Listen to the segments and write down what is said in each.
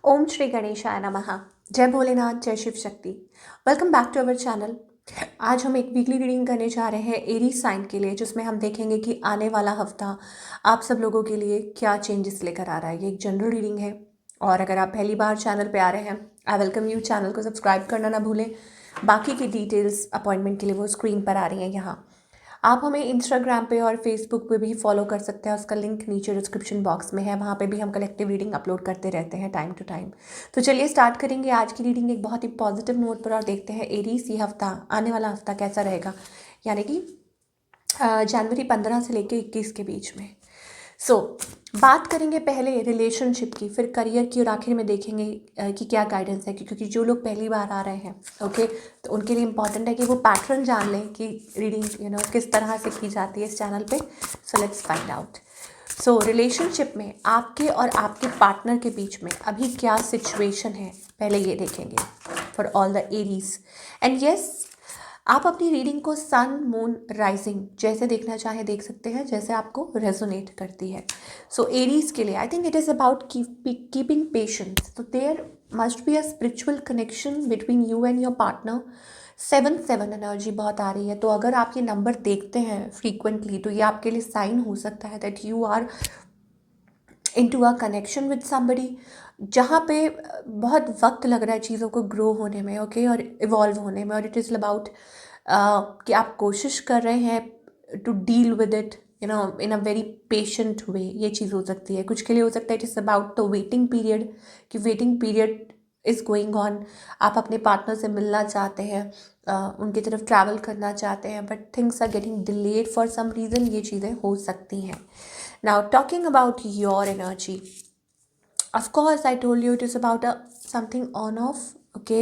ओम श्री गणेशाय नमः। जय भोलेनाथ, जय Shiv Shakti. Welcome back to our channel. आज हम एक वीकली रीडिंग करने जा रहे हैं एरीज साइन के लिए, जिसमें हम देखेंगे कि आने वाला हफ्ता आप सब लोगों के लिए क्या चेंजेस लेकर आ रहा है। ये एक जनरल रीडिंग है और अगर आप पहली बार चैनल पे आ रहे हैं, आई वेलकम यू। चैनल को सब्सक्राइब करना ना भूलें। बाकी की डिटेल्स अपॉइंटमेंट के लिए वो स्क्रीन पर आ रही हैं यहाँ। आप हमें इंस्टाग्राम पे और फेसबुक पे भी फॉलो कर सकते हैं, उसका लिंक नीचे डिस्क्रिप्शन बॉक्स में है। वहाँ पे भी हम कलेक्टिव रीडिंग अपलोड करते रहते हैं टाइम टू टाइम। तो चलिए स्टार्ट करेंगे आज की रीडिंग एक बहुत ही पॉजिटिव नोट पर और देखते हैं एरीज ये हफ्ता, आने वाला हफ्ता कैसा रहेगा, यानी कि जनवरी 15 से लेकर 21 के बीच में। बात करेंगे पहले रिलेशनशिप की, फिर करियर की और आखिर में देखेंगे कि क्या गाइडेंस है, क्योंकि जो लोग पहली बार आ रहे हैं ओके, तो उनके लिए इम्पॉर्टेंट है कि वो पैटर्न जान लें कि रीडिंग किस तरह से की जाती है इस चैनल पे। So let's find out. Relationship में आपके और आपके पार्टनर के बीच में अभी क्या सिचुएशन है, पहले ये देखेंगे for all the Aries. And yes, आप अपनी रीडिंग को सन, मून, राइजिंग जैसे देखना चाहें देख सकते हैं, जैसे आपको रेजोनेट करती है। एरीज के लिए I think it is about keeping patience. तो there must be a spiritual connection between you and your partner. 7-7 energy बहुत आ रही है, तो अगर आप ये नंबर देखते हैं फ्रीक्वेंटली तो ये आपके लिए साइन हो सकता है that you are into a connection with somebody, जहाँ पे बहुत वक्त लग रहा है चीज़ों को ग्रो होने में, ओके, और इवॉल्व होने में। और इट इज़ अबाउट कि आप कोशिश कर रहे हैं to deal with it in a very patient way. ये चीज़ हो सकती है, कुछ के लिए हो सकता है it is about the waiting period, कि waiting period is going on. आप अपने पार्टनर से मिलना चाहते हैं, उनकी तरफ ट्रैवल करना चाहते हैं, but things are getting delayed for some reason. ये चीज़ें हो सकती हैं। Now, talking about your energy, of course, I told you it is about a something on off, okay?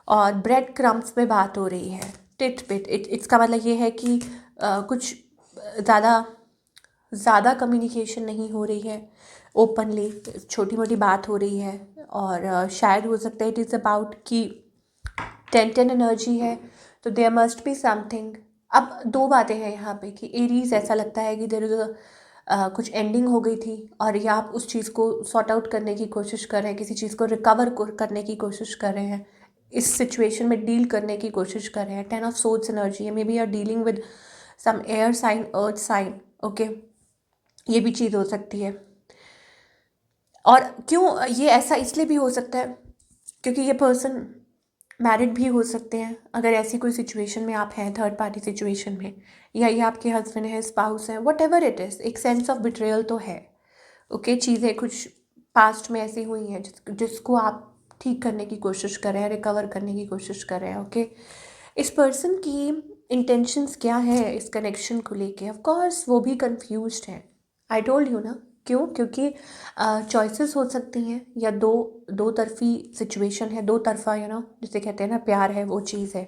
और ब्रेड क्रम्स पे बात हो रही है, टिट पिट। इसका मतलब ये है कि कुछ ज़्यादा ज़्यादा कम्युनिकेशन नहीं हो रही है ओपनली, छोटी मोटी बात हो रही है। और शायद हो सकता है इट इज़ अबाउट कि 10-10 एनर्जी है, तो देयर मस्ट बी समथिंग। अब दो बातें हैं यहाँ पे कि एरीज ऐसा लगता है कि देयर इज कुछ एंडिंग हो गई थी और या आप उस चीज़ को सॉर्ट आउट करने की कोशिश कर रहे हैं, किसी चीज़ को रिकवर करने की कोशिश कर रहे हैं, इस सिचुएशन में डील करने की कोशिश कर रहे हैं। 10 ऑफ सोर्ड्स एनर्जी है, maybe are dealing with some air sign, earth sign, okay, ये भी चीज़ हो सकती है। और क्यों ये ऐसा इसलिए भी हो सकता है क्योंकि ये पर्सन मैरिड भी हो सकते हैं। अगर ऐसी कोई सिचुएशन में आप हैं, थर्ड पार्टी सिचुएशन में, या ये आपके हस्बैंड है, स्पाउस है, वट एवर इट इज़, एक सेंस ऑफ बिट्रेयल तो है। ओके, चीज़ें कुछ पास्ट में ऐसी हुई हैं जिसको आप ठीक करने की कोशिश कर रहे हैं, रिकवर करने की कोशिश कर रहे हैं। ओके, इस पर्सन की इंटेंशंस क्या है इस कनेक्शन को लेके, ऑफ कोर्स वो भी कंफ्यूज्ड है। आई टोल्ड यू ना, क्यों? क्योंकि चॉइसेस हो सकती हैं, या दो तरफी सिचुएशन है, दो तरफा जिसे कहते हैं ना प्यार है, वो चीज़ है।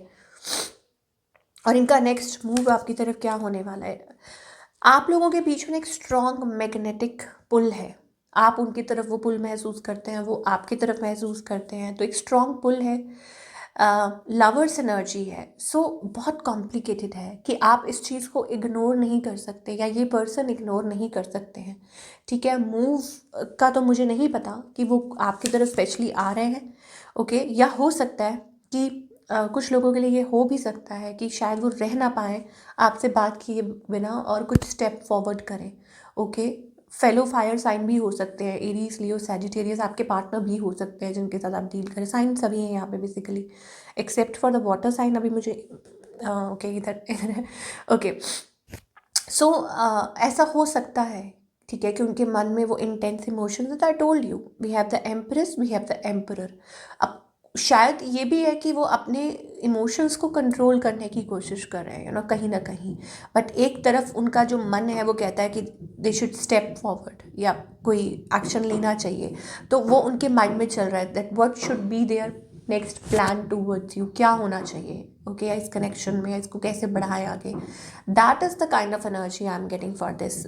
और इनका नेक्स्ट मूव आपकी तरफ क्या होने वाला है? आप लोगों के बीच में एक स्ट्रॉन्ग मैग्नेटिक पुल है। आप उनकी तरफ वो पुल महसूस करते हैं, वो आपकी तरफ महसूस करते हैं, तो एक स्ट्रॉन्ग पुल है। लवर्स एनर्जी है। बहुत कॉम्प्लिकेटेड है कि आप इस चीज़ को इग्नोर नहीं कर सकते, या ये पर्सन इग्नोर नहीं कर सकते हैं। ठीक है, मूव का तो मुझे नहीं पता कि वो आपकी तरफ स्पेशली आ रहे हैं, ओके, या हो सकता है कि कुछ लोगों के लिए ये हो भी सकता है कि शायद वो रह ना पाए आपसे बात किए बिना और कुछ स्टेप फॉरवर्ड करें। ओके, फेलो फायर साइन भी हो सकते हैं, एरीज, लियो, सैजिटेरियस आपके पार्टनर भी हो सकते हैं जिनके साथ आप डील करें। साइन सभी हैं यहाँ पे basically, except for the water sign. अभी मुझे ओके इधर इधर ओके। ऐसा हो सकता है, ठीक है, कि उनके मन में वो intense emotions. I told you we have the empress, we have the emperor. अब शायद ये भी है कि वो अपने इमोशंस को कंट्रोल करने की कोशिश कर रहे हैं कहीं ना कहीं, बट एक तरफ उनका जो मन है वो कहता है कि दे शुड स्टेप फॉरवर्ड, या कोई एक्शन लेना चाहिए। तो वो उनके माइंड में चल रहा है that what should be there next plan towards you, क्या होना चाहिए। ओके, या इस कनेक्शन में, या इसको कैसे बढ़ाएं आगे। That is the kind of energy I am getting for this.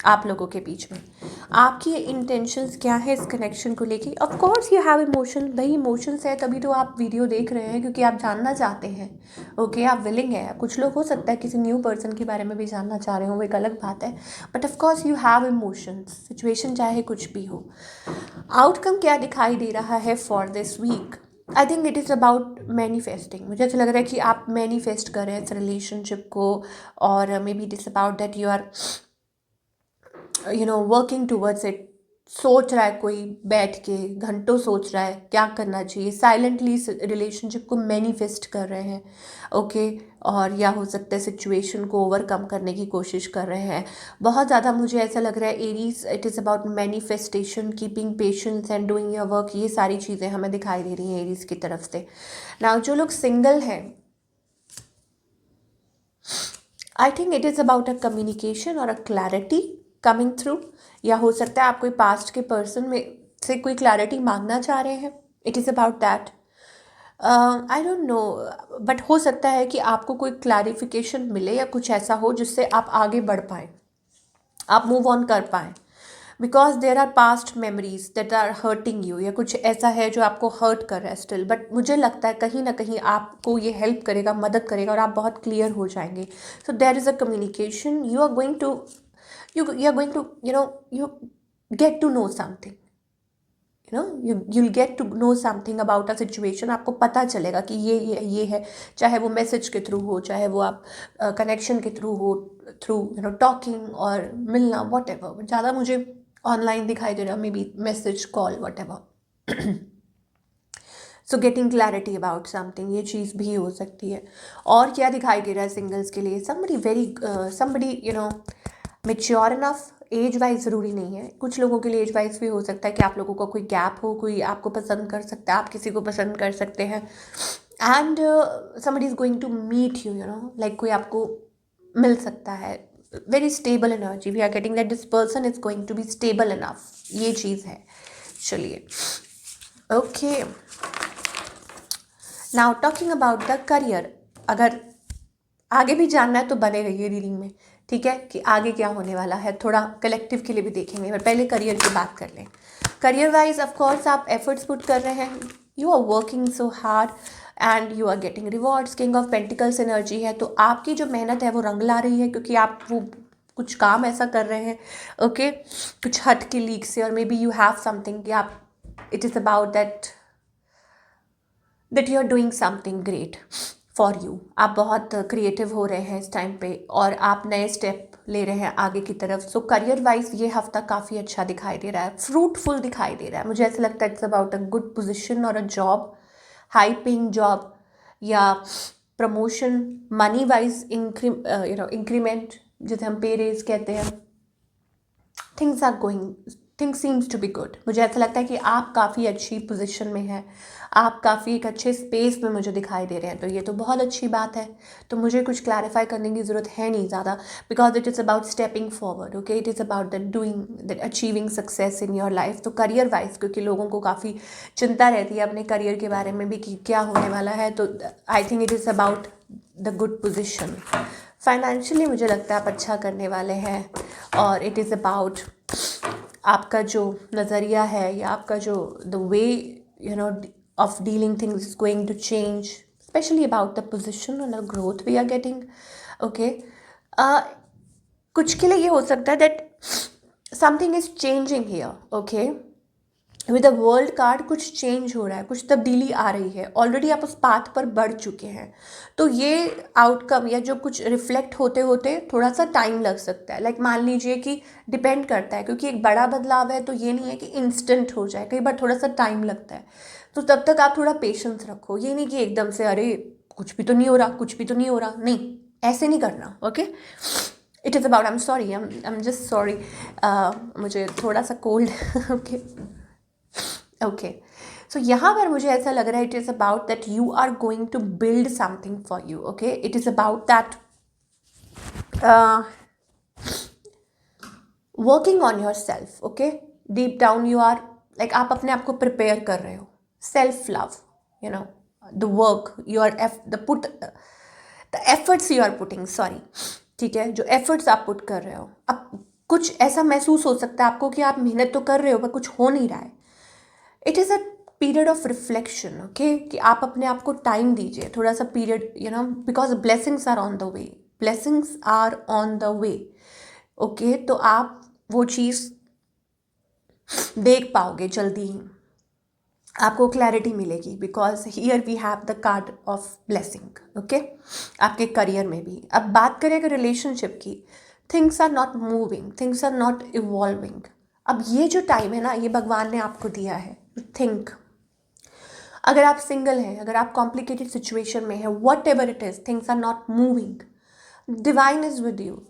आप लोगों के बीच में आपकी इंटेंशंस क्या है इस कनेक्शन को लेके। Of course you have emotion, भाई इमोशंस है तभी तो आप वीडियो देख रहे हैं, क्योंकि आप जानना चाहते हैं। ओके, आप विलिंग है। कुछ लोग हो सकता है किसी न्यू पर्सन के बारे में भी जानना चाह रहे हो, वो एक अलग बात है, but of course you have emotions, situation चाहे कुछ भी हो। आउटकम क्या दिखाई दे रहा है for this week? I think it is about manifesting. मुझे ऐसा लग रहा है कि आप मैनिफेस्ट कर रहे हैं इस रिलेशनशिप को, और maybe it is about that you are working towards it. सोच रहा है कोई, बैठ के घंटों सोच रहा है क्या करना चाहिए, साइलेंटली इस रिलेशनशिप को मैनिफेस्ट कर रहे हैं। ओके, और या हो सकता है सिचुएशन को ओवरकम करने की कोशिश कर रहे हैं। बहुत ज़्यादा मुझे ऐसा लग रहा है Aries, it is about manifestation, keeping patience and doing your work. ये सारी चीज़ें हमें दिखाई दे रही हैं एरीज की तरफ से। नाउ जो लोग सिंगल हैं, आई think it is about a communication और अ क्लैरिटी कमिंग थ्रू। या हो सकता है आप कोई पास्ट के पर्सन में से कोई क्लैरिटी मांगना चाह रहे हैं। It is about that. I don't know, but हो सकता है कि आपको कोई क्लैरिफिकेशन मिले या कुछ ऐसा हो जिससे आप आगे बढ़ पाएँ, आप मूव ऑन कर पाएँ। Because there are past memories that are hurting you, या कुछ ऐसा है जो आपको हर्ट कर रहा है स्टिल, बट मुझे लगता है कहीं ना कहीं आपको ये हेल्प करेगा, मदद करेगा, और आप बहुत क्लियर हो जाएंगे। So there is a communication, you are going to you are going to you get to know something, you'll get to know something about a situation। आपको पता चलेगा कि ये है, चाहे वो मैसेज के थ्रू हो, चाहे वो आप कनेक्शन के थ्रू हो, थ्रू टॉकिंग और मिलना, वॉट एवर। ज़्यादा मुझे ऑनलाइन दिखाई दे रहा, may be message, call, what ever. So getting clarity about something, ये चीज़ भी हो सकती है। और क्या दिखाई दे रहा है सिंगल्स के लिए? somebody very somebody mature enough. Age wise ज़रूरी नहीं है, कुछ लोगों के लिए एज वाइज भी हो सकता है कि आप लोगों का कोई गैप हो, कोई आपको पसंद कर सकता है, आप किसी को पसंद कर सकते हैं। And somebody is going to meet you, like कोई आपको मिल सकता है। Very stable energy, we are getting that this person is going to be stable enough, ये चीज़ है। चलिए, okay, now talking about the career. अगर आगे भी जानना है तो बने रहिए रीडिंग में, ठीक है, कि आगे क्या होने वाला है। थोड़ा कलेक्टिव के लिए भी देखेंगे, पर पहले करियर की बात कर लें। करियर वाइज ऑफ कोर्स आप एफर्ट्स पुट कर रहे हैं, you are working so hard and you are getting rewards. King of pentacles energy है, तो आपकी जो मेहनत है वो रंग ला रही है, क्योंकि आप वो कुछ काम ऐसा कर रहे हैं, ओके, कुछ हट के लीक से, और maybe you have something कि आप, it is about that you are doing something great for you. आप बहुत क्रिएटिव हो रहे हैं इस टाइम पे, और आप नए स्टेप ले रहे हैं आगे की तरफ। सो करियर वाइज ये हफ्ता काफ़ी अच्छा दिखाई दे रहा है, फ्रूटफुल दिखाई दे रहा है। मुझे ऐसा लगता है it's about a good position और a job, high paying job, या प्रमोशन, मनी वाइज इंक्रीमेंट, जिसे हम पे रेज कहते हैं। Things are going, things seems to be good. मुझे ऐसा लगता है कि आप काफ़ी अच्छी पोजीशन में हैं, आप काफ़ी एक अच्छे स्पेस में मुझे दिखाई दे रहे हैं, तो ये तो बहुत अच्छी बात है। तो मुझे कुछ क्लैरिफाई करने की ज़रूरत है नहीं ज़्यादा, because it is about stepping forward, okay, it is about that doing that achieving success in your life. तो करियर वाइज, क्योंकि लोगों को काफ़ी चिंता रहती है अपने करियर के बारे में भी कि क्या होने वाला है, तो आई think it is about the good position. Financially मुझे लगता है आप अच्छा करने वाले हैं, और इट इज़ अबाउट आपका जो नज़रिया है, या आपका जो the way of dealing things is going to change, specially about the position और the growth we are getting, okay. कुछ के लिए ये हो सकता है that something is changing here, okay, with the world card कुछ चेंज हो रहा है, कुछ तब्दीली आ रही है। ऑलरेडी आप उस पाथ पर बढ़ चुके हैं, तो ये आउटकम या जो कुछ रिफ्लेक्ट होते होते थोड़ा सा टाइम लग सकता है। लाइक मान लीजिए कि डिपेंड करता है, क्योंकि एक बड़ा बदलाव है, तो ये नहीं है कि इंस्टेंट हो जाए, कई बार थोड़ा सा टाइम लगता है। तो तब तक आप थोड़ा पेशेंस रखो, ये नहीं कि एकदम से अरे कुछ भी तो नहीं हो रहा, कुछ भी तो नहीं हो रहा, नहीं, ऐसे नहीं करना, okay. It is about, I am just sorry, मुझे थोड़ा सा कोल्ड, ओके, ओके। सो यहाँ पर मुझे ऐसा लग रहा है it is about that you are going to build something for you, okay. It is about that working on your self, okay. Deep down you are like आप अपने आप को प्रिपेयर कर रहे हो, self love, the work you are the efforts you are putting, sorry, ठीक है, जो एफर्ट्स आप पुट कर रहे हो। अब कुछ ऐसा महसूस हो सकता है आपको कि आप मेहनत तो कर रहे हो पर कुछ हो नहीं रहा है। It is a period of reflection, okay, कि आप अपने आप को टाइम दीजिए थोड़ा सा period, you know, because blessings are on the way, blessings are on the way, okay. तो आप वो चीज़ देख पाओगे जल्दी ही, आपको क्लैरिटी मिलेगी, because here we have the card of blessing, okay. आपके करियर में भी अब बात करें अगर रिलेशनशिप की, things are not moving, things are not evolving. अब ये जो टाइम है ना, ये भगवान ने आपको दिया है, थिंक। अगर आप सिंगल हैं, अगर आप कॉम्प्लिकेटेड सिचुएशन में हैं, whatever it is, things are not moving, divine is with you.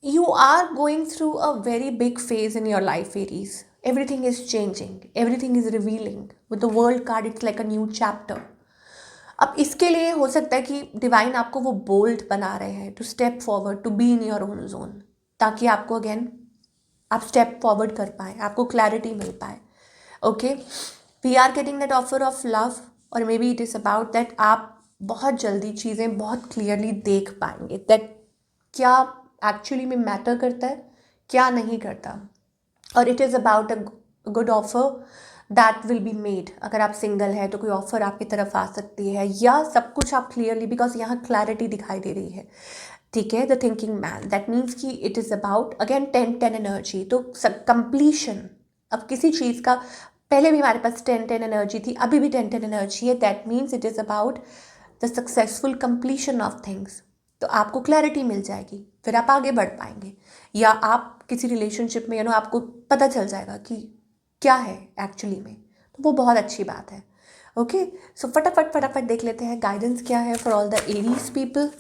You are going through a very big phase in your life, Aries. Everything is changing, everything is revealing. With the world card, it's like a new chapter. अब इसके लिए हो सकता है कि divine आपको वो bold बना रहे हैं to step forward, to be in your own zone, ताकि आपको अगेन आप स्टेप फॉरवर्ड कर पाए, आपको क्लैरिटी मिल पाए, okay. We are getting that offer of love, और maybe it is about that आप बहुत जल्दी चीज़ें बहुत क्लियरली देख पाएंगे, दैट क्या एक्चुअली में मैटर करता है, क्या नहीं करता। और it is about a good offer that will be made. अगर आप सिंगल है तो कोई ऑफर आपकी तरफ आ सकती है, या सब कुछ आप क्लियरली, बिकॉज यहाँ क्लैरिटी दिखाई दे रही है, ठीक है। The thinking man, that means कि it is about again 10-10 energy, तो कंप्लीशन। अब किसी चीज़ का, पहले भी हमारे पास 10-10 एनर्जी थी, अभी भी 10-10 एनर्जी है, that means it is about the successful completion of things. तो आपको क्लैरिटी मिल जाएगी, फिर आप आगे बढ़ पाएंगे, या आप किसी रिलेशनशिप में, यू नो, आपको पता चल जाएगा कि क्या है एक्चुअली में, तो वो बहुत अच्छी बात है, ओके। सो फटाफट फटाफट देख लेते हैं गाइडेंस क्या है for all the Aries people,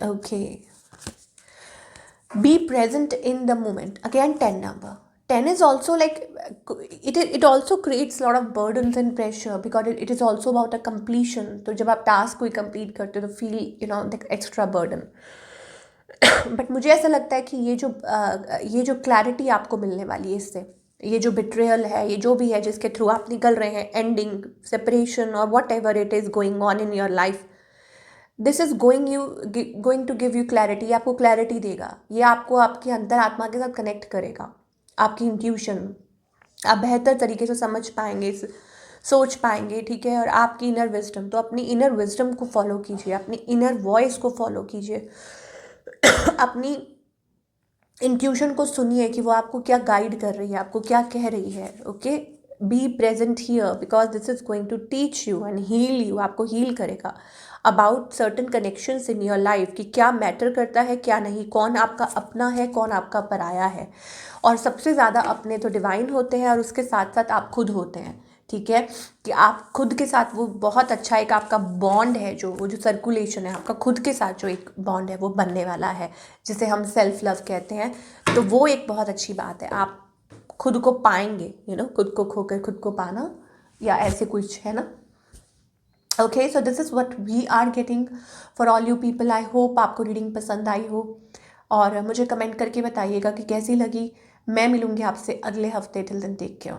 okay. Be present in the moment, again 10 number, 10 is also like it also creates a lot of burdens and pressure because it is also about a completion. तो जब आप task कोई complete करते हो तो feel, you know, the extra burden. But मुझे ऐसा लगता है कि ये जो क्लैरिटी आपको मिलने वाली है इससे, ये जो बिट्रेयल है, ये जो भी है जिसके थ्रू आप निकल रहे हैं, एंडिंग, सेपरेशन और whatever it is going on in your life, this is going to give you clarity. आपको क्लैरिटी देगा, ये आपको आपकी अंतर आत्मा के साथ कनेक्ट करेगा, आपकी इंट्यूशन आप बेहतर तरीके से समझ पाएंगे, सोच पाएंगे, ठीक है। और आपकी इनर विजडम, तो अपनी इनर विजडम को फॉलो कीजिए, अपनी इनर वॉइस को फॉलो कीजिए, अपनी इंट्यूशन को सुनिए कि वो आपको क्या गाइड कर रही है, आपको क्या कह रही है, okay. Be present here because this is going to teach you and heal you, आपको हील करेगा about certain connections in your life, कि क्या मैटर करता है क्या नहीं, कौन आपका अपना है कौन आपका पराया है। और सबसे ज़्यादा अपने तो डिवाइन होते हैं, और उसके साथ साथ आप खुद होते हैं, ठीक है। कि आप खुद के साथ वो बहुत अच्छा एक आपका बॉन्ड है, जो वो जो सर्कुलेशन है आपका खुद के साथ, जो एक बॉन्ड है वो बनने वाला है, जिसे हम सेल्फ लव कहते हैं। तो वो एक बहुत अच्छी बात है, आप खुद को पाएंगे, यू नो, खुद को खोकर खुद को पाना, या ऐसे कुछ है ना, okay. So this is what we are getting for all you people. I hope आपको रीडिंग पसंद आई हो, और मुझे कमेंट करके बताइएगा कि कैसी लगी। मैं मिलूँगी आपसे अगले हफ्ते, टिल देन टेक केयर।